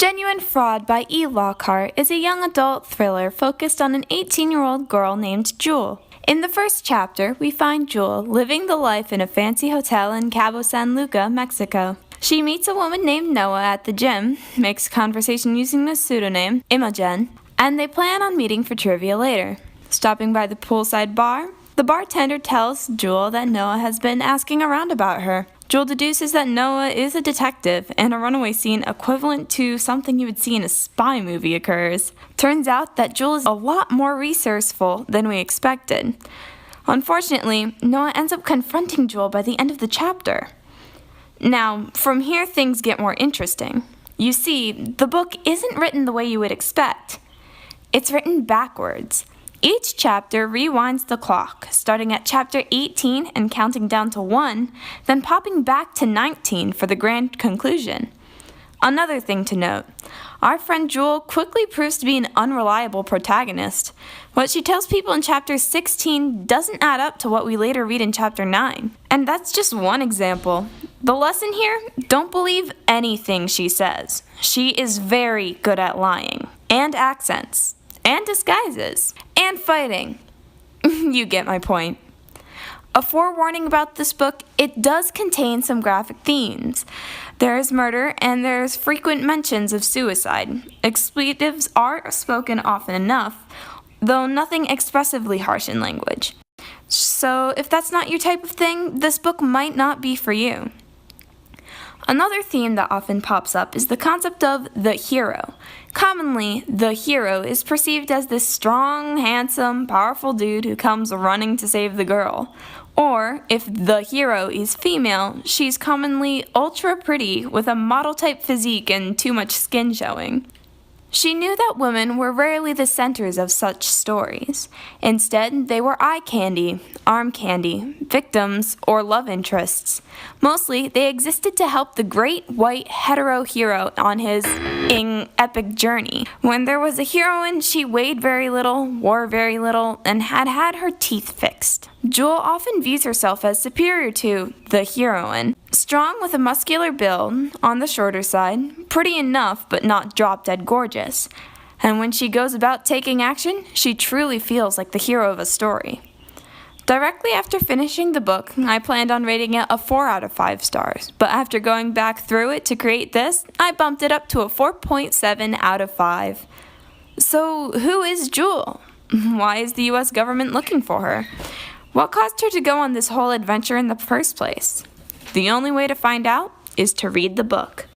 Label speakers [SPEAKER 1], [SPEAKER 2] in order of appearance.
[SPEAKER 1] Genuine Fraud by E. Lockhart is a young adult thriller focused on an 18-year-old girl named Jule. In the first chapter, we find Jule living the life in a fancy hotel in Cabo San Lucas, Mexico. She meets a woman named Noah at the gym, makes conversation using the pseudonym Imogen, and they plan on meeting for trivia later. Stopping by the poolside bar, the bartender tells Jule that Noah has been asking around about her. Jule deduces that Noah is a detective, and a runaway scene equivalent to something you would see in a spy movie occurs. Turns out that Jule is a lot more resourceful than we expected. Unfortunately, Noah ends up confronting Jule by the end of the chapter. Now, from here things get more interesting. You see, the book isn't written the way you would expect. It's written backwards. Each chapter rewinds the clock, starting at chapter 18 and counting down to 1, then popping back to 19 for the grand conclusion. Another thing to note, our friend Jule quickly proves to be an unreliable protagonist. What she tells people in chapter 16 doesn't add up to what we later read in chapter 9. And that's just one example. The lesson here, don't believe anything she says. She is very good at lying, and accents, and disguises, and fighting. You get my point. A forewarning about this book, it does contain some graphic themes. There is murder and there's frequent mentions of suicide. Expletives are spoken often enough, though nothing expressively harsh in language. So if that's not your type of thing, this book might not be for you. Another theme that often pops up is the concept of the hero. Commonly, the hero is perceived as this strong, handsome, powerful dude who comes running to save the girl. Or, if the hero is female, she's commonly ultra pretty with a model-type physique and too much skin showing. She knew that women were rarely the centers of such stories. Instead, they were eye candy, arm candy, victims, or love interests. Mostly, they existed to help the great white hetero hero on his epic journey. When there was a heroine, she weighed very little, wore very little, and had her teeth fixed. Jule often views herself as superior to the heroine. Strong with a muscular build, on the shorter side, pretty enough but not drop-dead gorgeous. And when she goes about taking action, she truly feels like the hero of a story. Directly after finishing the book, I planned on rating it a 4 out of 5 stars, but after going back through it to create this, I bumped it up to a 4.7 out of 5. So, who is Jule? Why is the US government looking for her? What caused her to go on this whole adventure in the first place? The only way to find out is to read the book.